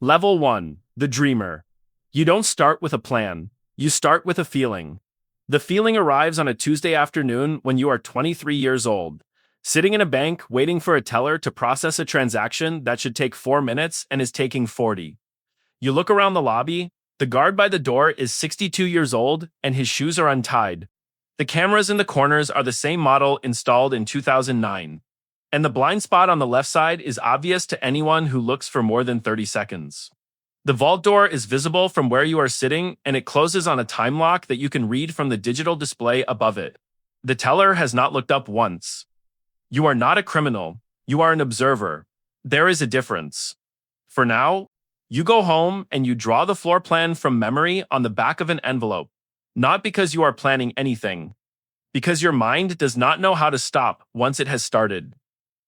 Level 1. The Dreamer. You don't start with a plan. You start with a feeling. The feeling arrives on a Tuesday afternoon when you are 23 years old, sitting in a bank waiting for a teller to process a transaction that should take 4 minutes and is taking 40. You look around the lobby. The guard by the door is 62 years old and his shoes are untied. The cameras in the corners are the same model installed in 2009. And the blind spot on the left side is obvious to anyone who looks for more than 30 seconds. The vault door is visible from where you are sitting, and it closes on a time lock that you can read from the digital display above it. The teller has not looked up once. You are not a criminal. You are an observer. There is a difference. For now, you go home and you draw the floor plan from memory on the back of an envelope. Not because you are planning anything. Because your mind does not know how to stop once it has started.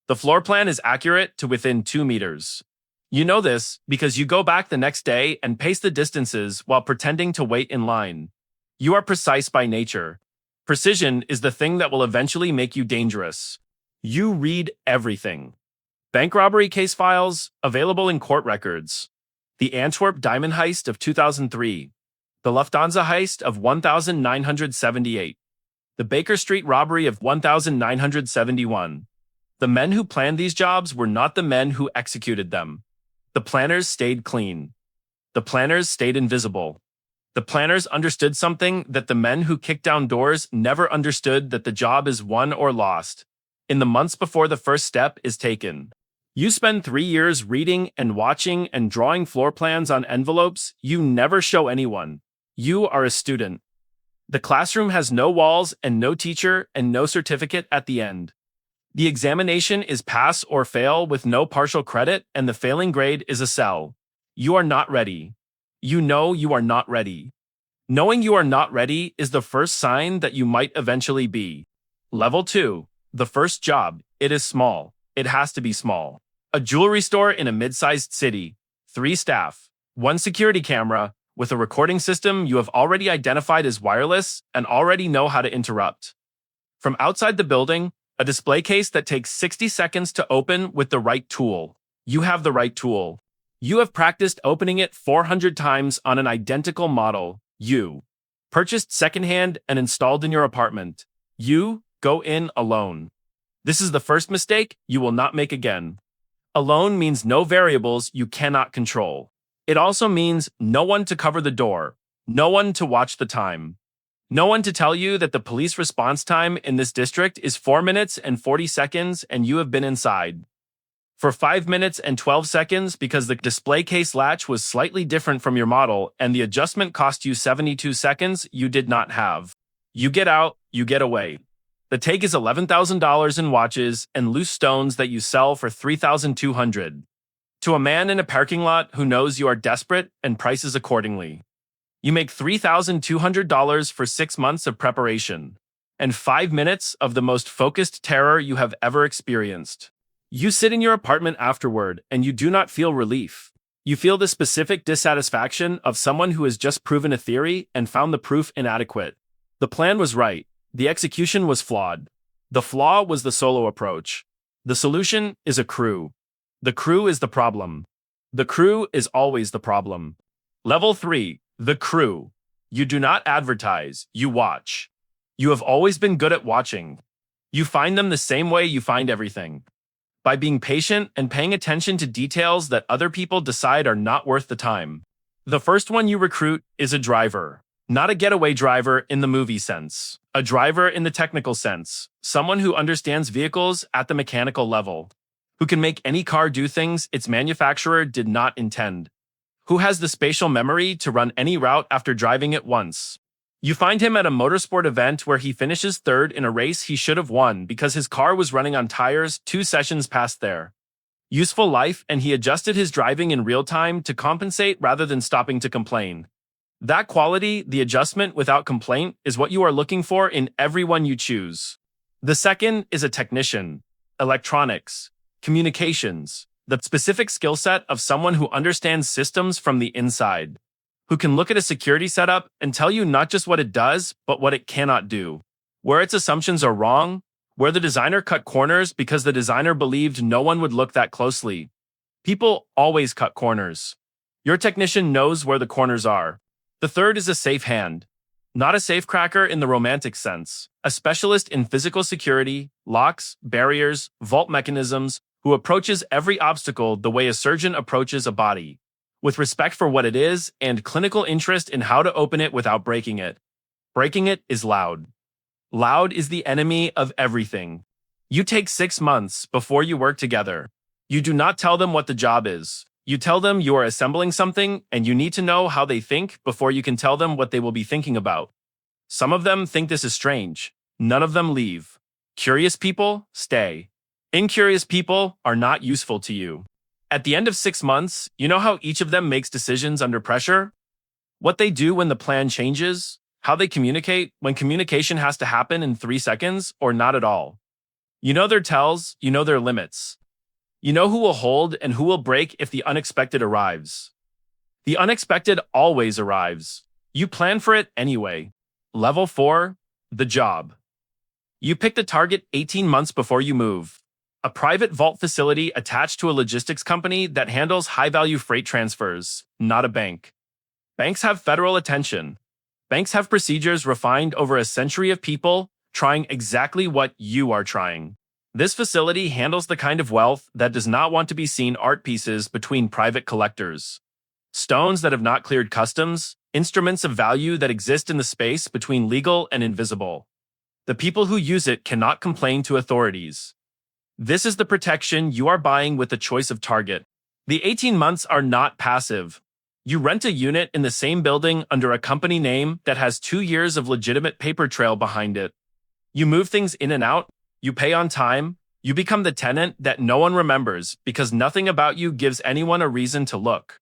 The floor plan is accurate to within 2 meters. You know this because you go back the next day and pace the distances while pretending to wait in line. You are precise by nature. Precision is the thing that will eventually make you dangerous. You read everything. Bank robbery case files, available in court records. The Antwerp diamond heist of 2003. The Lufthansa heist of 1978. The Baker Street robbery of 1971. The men who planned these jobs were not the men who executed them. The planners stayed clean. The planners stayed invisible. The planners understood something that the men who kicked down doors never understood, that the job is won or lost in the months before the first step is taken. You spend 3 years reading and watching and drawing floor plans on envelopes you never show anyone. You are a student. The classroom has no walls and no teacher and no certificate at the end. The examination is pass or fail with no partial credit, and the failing grade is a cell. You are not ready. You know you are not ready. Knowing you are not ready is the first sign that you might eventually be. Level 2. The first job. It is small. It has to be small. A jewelry store in a mid-sized city. 3 staff. 1 security camera, with a recording system you have already identified as wireless and already know how to interrupt. From outside the building, a display case that takes 60 seconds to open with the right tool. You have the right tool. You have practiced opening it 400 times on an identical model. You purchased secondhand and installed in your apartment. You go in alone. This is the first mistake you will not make again. Alone means no variables you cannot control. It also means no one to cover the door, no one to watch the time. No one to tell you that the police response time in this district is 4 minutes and 40 seconds and you have been inside for 5 minutes and 12 seconds because the display case latch was slightly different from your model and the adjustment cost you 72 seconds you did not have. You get out, you get away. The take is $11,000 in watches and loose stones that you sell for $3,200. To a man in a parking lot who knows you are desperate and prices accordingly. You make $3,200 for 6 months of preparation and 5 minutes of the most focused terror you have ever experienced. You sit in your apartment afterward and you do not feel relief. You feel the specific dissatisfaction of someone who has just proven a theory and found the proof inadequate. The plan was right. The execution was flawed. The flaw was the solo approach. The solution is a crew. The crew is the problem. The crew is always the problem. Level 3. The crew. You do not advertise, you watch. You have always been good at watching. You find them the same way you find everything. By being patient and paying attention to details that other people decide are not worth the time. The first one you recruit is a driver. Not a getaway driver in the movie sense. A driver in the technical sense. Someone who understands vehicles at the mechanical level. Who can make any car do things its manufacturer did not intend. Who has the spatial memory to run any route after driving it once. You find him at a motorsport event where he finishes third in a race he should have won because his car was running on tires 2 sessions past there. Useful life, and he adjusted his driving in real time to compensate rather than stopping to complain. That quality, the adjustment without complaint, is what you are looking for in everyone you choose. The second is a technician. Electronics. Communications. The specific skill set of someone who understands systems from the inside, who can look at a security setup and tell you not just what it does, but what it cannot do, where its assumptions are wrong, where the designer cut corners because the designer believed no one would look that closely. People always cut corners. Your technician knows where the corners are. The third is a safe hand. Not a safecracker in the romantic sense, a specialist in physical security, locks, barriers, vault mechanisms, who approaches every obstacle the way a surgeon approaches a body, with respect for what it is and clinical interest in how to open it without breaking it. Breaking it is loud. Loud is the enemy of everything. You take 6 months before you work together. You do not tell them what the job is. You tell them you are assembling something, and you need to know how they think before you can tell them what they will be thinking about. Some of them think this is strange. None of them leave. Curious people stay. Incurious people are not useful to you. At the end of 6 months, you know how each of them makes decisions under pressure? What they do when the plan changes? How they communicate when communication has to happen in 3 seconds or not at all. You know their tells, you know their limits. You know who will hold and who will break if the unexpected arrives. The unexpected always arrives. You plan for it anyway. Level 4, the job. You pick the target 18 months before you move. A private vault facility attached to a logistics company that handles high-value freight transfers, not a bank. Banks have federal attention. Banks have procedures refined over a century of people trying exactly what you are trying. This facility handles the kind of wealth that does not want to be seen art pieces between private collectors. Stones that have not cleared customs, instruments of value that exist in the space between legal and invisible. The people who use it cannot complain to authorities. This is the protection you are buying with the choice of target. The 18 months are not passive. You rent a unit in the same building under a company name that has 2 years of legitimate paper trail behind it. You move things in and out, you pay on time, you become the tenant that no one remembers because nothing about you gives anyone a reason to look.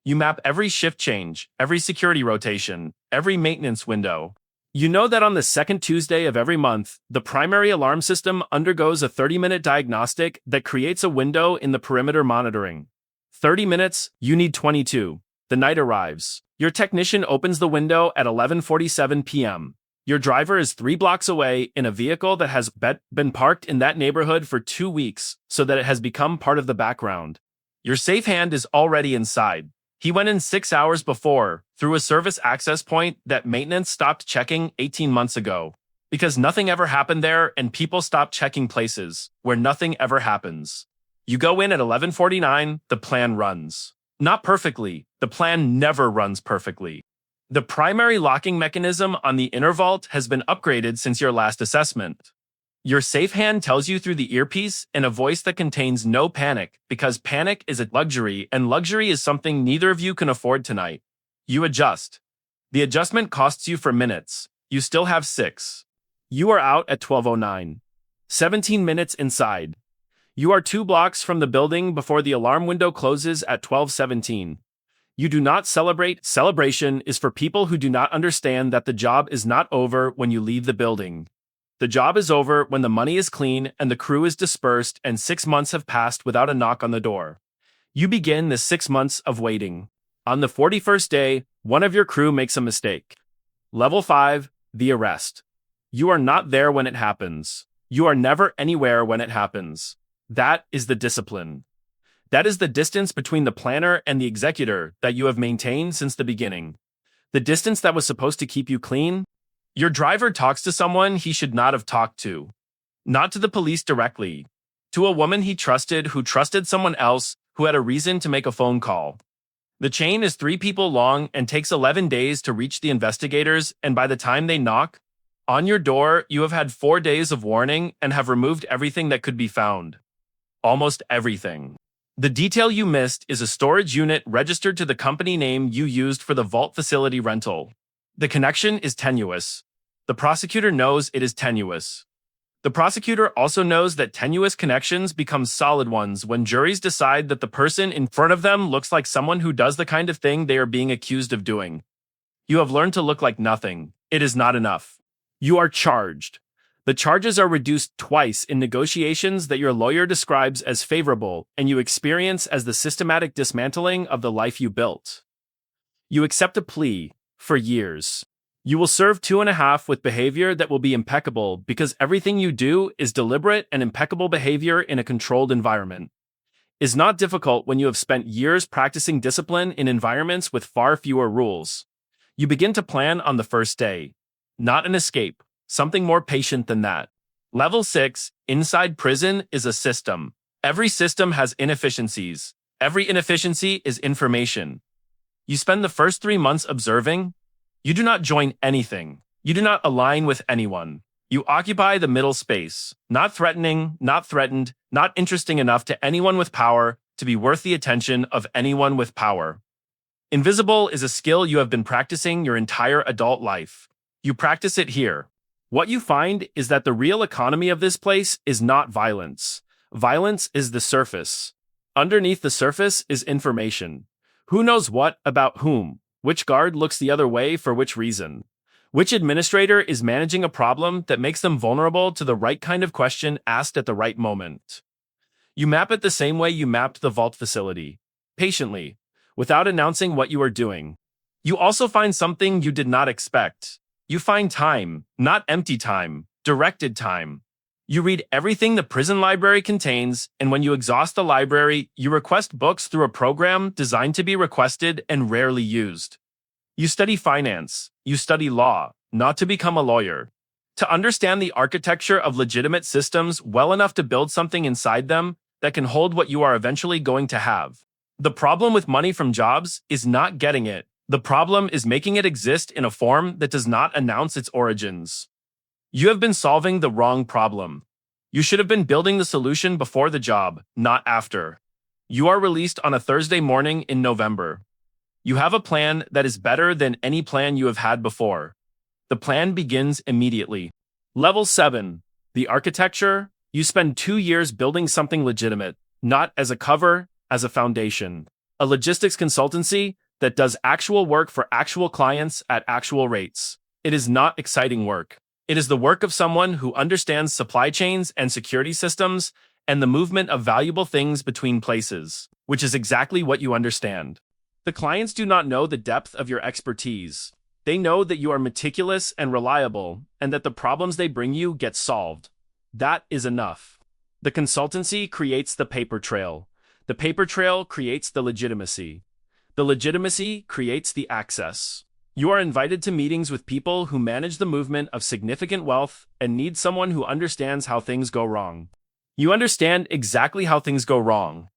You map every shift change, every security rotation, every maintenance window. You know that on the second Tuesday of every month, the primary alarm system undergoes a 30-minute diagnostic that creates a window in the perimeter monitoring. 30 minutes, you need 22. The night arrives. Your technician opens the window at 11:47 p.m. Your driver is 3 blocks away in a vehicle that has been parked in that neighborhood for 2 weeks so that it has become part of the background. Your safe hand is already inside. He went in 6 hours before, through a service access point that maintenance stopped checking 18 months ago. Because nothing ever happened there and people stopped checking places where nothing ever happens. You go in at 11:49, the plan runs. Not perfectly, the plan never runs perfectly. The primary locking mechanism on the inner vault has been upgraded since your last assessment. Your safe hand tells you through the earpiece in a voice that contains no panic, because panic is a luxury, and luxury is something neither of you can afford tonight. You adjust. The adjustment costs you for minutes. You still have 6. You are out at 12:09. 17 minutes inside. You are 2 blocks from the building before the alarm window closes at 12:17. You do not celebrate. Celebration is for people who do not understand that the job is not over when you leave the building. The job is over when the money is clean and the crew is dispersed and 6 months have passed without a knock on the door. You begin the 6 months of waiting. On the 41st day, one of your crew makes a mistake. Level 5, the arrest. You are not there when it happens. You are never anywhere when it happens. That is the discipline. That is the distance between the planner and the executor that you have maintained since the beginning. The distance that was supposed to keep you clean. Your driver talks to someone he should not have talked to. Not to the police directly. To a woman he trusted who trusted someone else who had a reason to make a phone call. The chain is 3 people long and takes 11 days to reach the investigators, and by the time they knock on your door, you have had 4 days of warning and have removed everything that could be found. Almost everything. The detail you missed is a storage unit registered to the company name you used for the vault facility rental. The connection is tenuous. The prosecutor knows it is tenuous. The prosecutor also knows that tenuous connections become solid ones when juries decide that the person in front of them looks like someone who does the kind of thing they are being accused of doing. You have learned to look like nothing. It is not enough. You are charged. The charges are reduced twice in negotiations that your lawyer describes as favorable and you experience as the systematic dismantling of the life you built. You accept a plea for years. You will serve 2.5 with behavior that will be impeccable because everything you do is deliberate and impeccable behavior in a controlled environment. is not difficult when you have spent years practicing discipline in environments with far fewer rules. You begin to plan on the first day. Not an escape, something more patient than that. Level 6, inside prison, is a system. Every system has inefficiencies. Every inefficiency is information. You spend the first 3 months observing. You do not join anything. You do not align with anyone. You occupy the middle space, not threatening, not threatened, not interesting enough to anyone with power to be worth the attention of anyone with power. Invisible is a skill you have been practicing your entire adult life. You practice it here. What you find is that the real economy of this place is not violence. Violence is the surface. Underneath the surface is information. Who knows what about whom? Which guard looks the other way for which reason? Which administrator is managing a problem that makes them vulnerable to the right kind of question asked at the right moment? You map it the same way you mapped the vault facility, patiently, without announcing what you are doing. You also find something you did not expect. You find time, not empty time, directed time. You read everything the prison library contains, and when you exhaust the library, you request books through a program designed to be requested and rarely used. You study finance. You study law, not to become a lawyer. To understand the architecture of legitimate systems well enough to build something inside them that can hold what you are eventually going to have. The problem with money from jobs is not getting it. The problem is making it exist in a form that does not announce its origins. You have been solving the wrong problem. You should have been building the solution before the job, not after. You are released on a Thursday morning in November. You have a plan that is better than any plan you have had before. The plan begins immediately. Level 7. The architecture. You spend 2 years building something legitimate, not as a cover, as a foundation. A logistics consultancy that does actual work for actual clients at actual rates. It is not exciting work. It is the work of someone who understands supply chains and security systems and the movement of valuable things between places, which is exactly what you understand. The clients do not know the depth of your expertise. They know that you are meticulous and reliable, and that the problems they bring you get solved. That is enough. The consultancy creates the paper trail. The paper trail creates the legitimacy. The legitimacy creates the access. You are invited to meetings with people who manage the movement of significant wealth and need someone who understands how things go wrong. You understand exactly how things go wrong.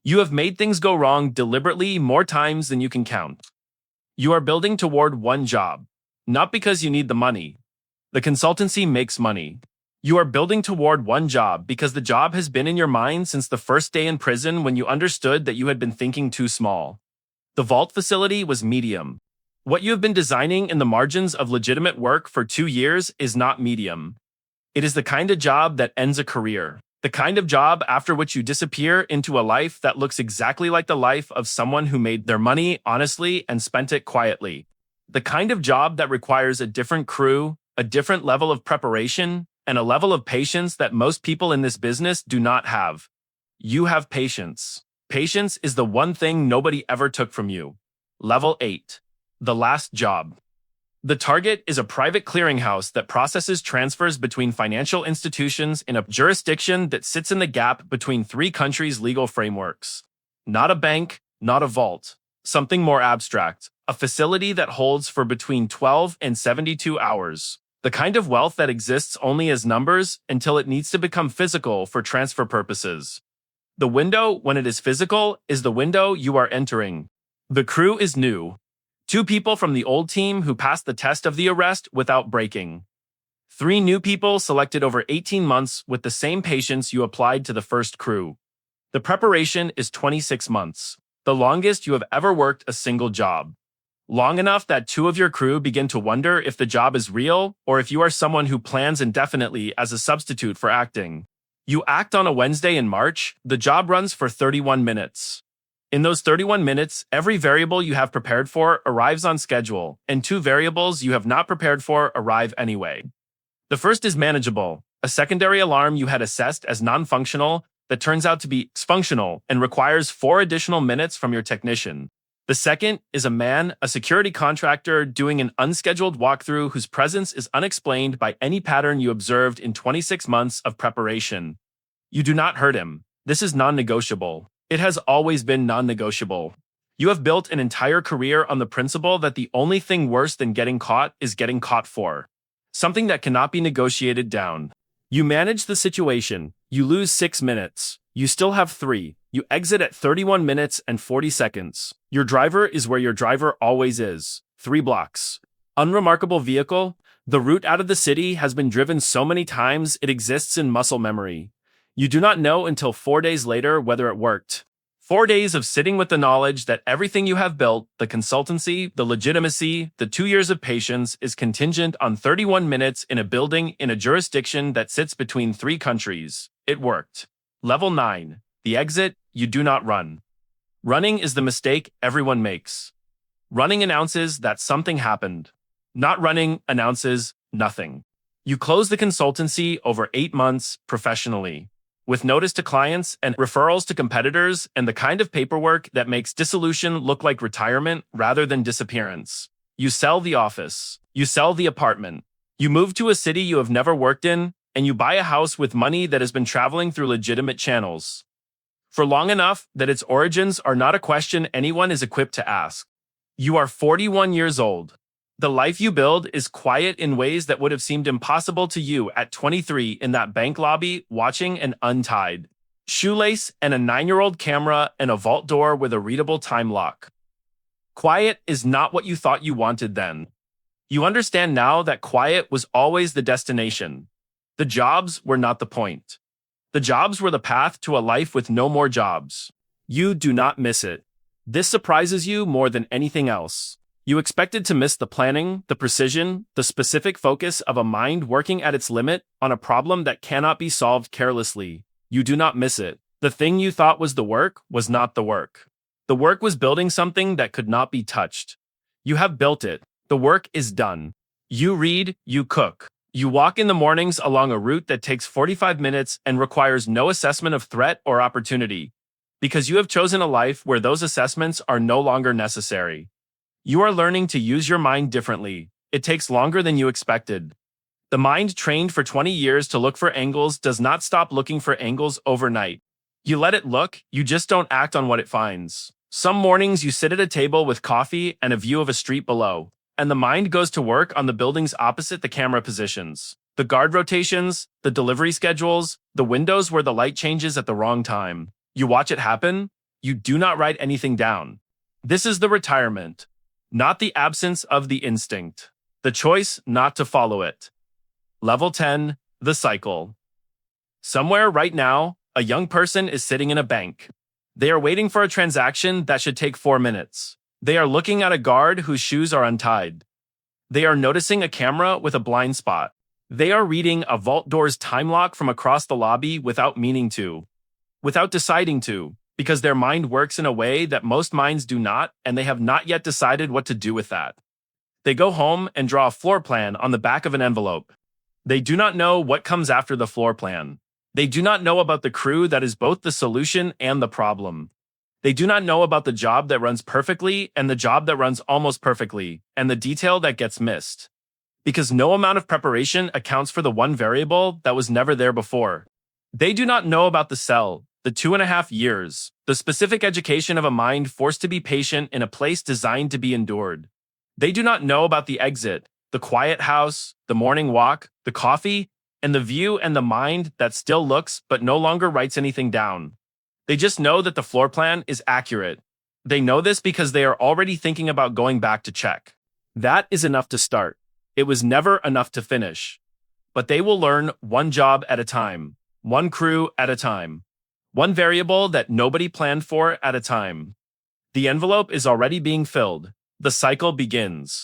You have made things go wrong deliberately more times than you can count. You are building toward one job, not because you need the money. The consultancy makes money. You are building toward one job because the job has been in your mind since the first day in prison when you understood that you had been thinking too small. The vault facility was medium. What you have been designing in the margins of legitimate work for 2 years is not medium. It is the kind of job that ends a career. The kind of job after which you disappear into a life that looks exactly like the life of someone who made their money honestly and spent it quietly. The kind of job that requires a different crew, a different level of preparation, and a level of patience that most people in this business do not have. You have patience. Patience is the one thing nobody ever took from you. Level 8. The last job. The target is a private clearinghouse that processes transfers between financial institutions in a jurisdiction that sits in the gap between 3 countries' legal frameworks. Not a bank, not a vault. Something more abstract. A facility that holds for between 12 and 72 hours. The kind of wealth that exists only as numbers until it needs to become physical for transfer purposes. The window, when it is physical, is the window you are entering. The crew is new. 2 people from the old team who passed the test of the arrest without breaking. 3 new people selected over 18 months with the same patience you applied to the first crew. The preparation is 26 months, the longest you have ever worked a single job. Long enough that 2 of your crew begin to wonder if the job is real or if you are someone who plans indefinitely as a substitute for acting. You act on a Wednesday in March, the job runs for 31 minutes. In those 31 minutes, every variable you have prepared for arrives on schedule, and 2 variables you have not prepared for arrive anyway. The first is manageable, a secondary alarm you had assessed as non-functional that turns out to be functional and requires 4 additional minutes from your technician. The second is a security contractor doing an unscheduled walkthrough whose presence is unexplained by any pattern you observed in 26 months of preparation. You do not hurt him. This is non-negotiable. It has always been non-negotiable. You have built an entire career on the principle that the only thing worse than getting caught is getting caught for something that cannot be negotiated down. You manage the situation. You lose 6 minutes. You still have 3. You exit at 31 minutes and 40 seconds. Your driver is where your driver always is. 3 blocks. Unremarkable vehicle. The route out of the city has been driven so many times it exists in muscle memory. You do not know until 4 days later whether it worked. 4 days of sitting with the knowledge that everything you have built, the consultancy, the legitimacy, the 2 years of patience, is contingent on 31 minutes in a building in a jurisdiction that sits between 3 countries. It worked. Level 9. The exit, you do not run. Running is the mistake everyone makes. Running announces that something happened. Not running announces nothing. You close the consultancy over 8 months professionally, with notice to clients and referrals to competitors and the kind of paperwork that makes dissolution look like retirement rather than disappearance. You sell the office. You sell the apartment. You move to a city you have never worked in, and you buy a house with money that has been traveling through legitimate channels for long enough that its origins are not a question anyone is equipped to ask. You are 41 years old. The life you build is quiet in ways that would have seemed impossible to you at 23 in that bank lobby watching an untied shoelace and a 9-year-old camera and a vault door with a readable time lock. Quiet is not what you thought you wanted then. You understand now that quiet was always the destination. The jobs were not the point. The jobs were the path to a life with no more jobs. You do not miss it. This surprises you more than anything else. You expected to miss the planning, the precision, the specific focus of a mind working at its limit on a problem that cannot be solved carelessly. You do not miss it. The thing you thought was the work was not the work. The work was building something that could not be touched. You have built it. The work is done. You read, you cook. You walk in the mornings along a route that takes 45 minutes and requires no assessment of threat or opportunity, because you have chosen a life where those assessments are no longer necessary. You are learning to use your mind differently. It takes longer than you expected. The mind trained for 20 years to look for angles does not stop looking for angles overnight. You let it look, you just don't act on what it finds. Some mornings you sit at a table with coffee and a view of a street below, and the mind goes to work on the buildings opposite the camera positions, the guard rotations, the delivery schedules, the windows where the light changes at the wrong time. You watch it happen. You do not write anything down. This is the retirement. Not the absence of the instinct. The choice not to follow it. Level 10, the cycle. Somewhere right now, a young person is sitting in a bank. They are waiting for a transaction that should take 4 minutes. They are looking at a guard whose shoes are untied. They are noticing a camera with a blind spot. They are reading a vault door's time lock from across the lobby without meaning to. Without deciding to. Because their mind works in a way that most minds do not, and they have not yet decided what to do with that. They go home and draw a floor plan on the back of an envelope. They do not know what comes after the floor plan. They do not know about the crew that is both the solution and the problem. They do not know about the job that runs perfectly and the job that runs almost perfectly, and the detail that gets missed. Because no amount of preparation accounts for the one variable that was never there before. They do not know about the cell, the 2.5 years, the specific education of a mind forced to be patient in a place designed to be endured. They do not know about the exit, the quiet house, the morning walk, the coffee, and the view and the mind that still looks but no longer writes anything down. They just know that the floor plan is accurate. They know this because they are already thinking about going back to check. That is enough to start. It was never enough to finish. But they will learn one job at a time, one crew at a time. One variable that nobody planned for at a time. The envelope is already being filled. The cycle begins.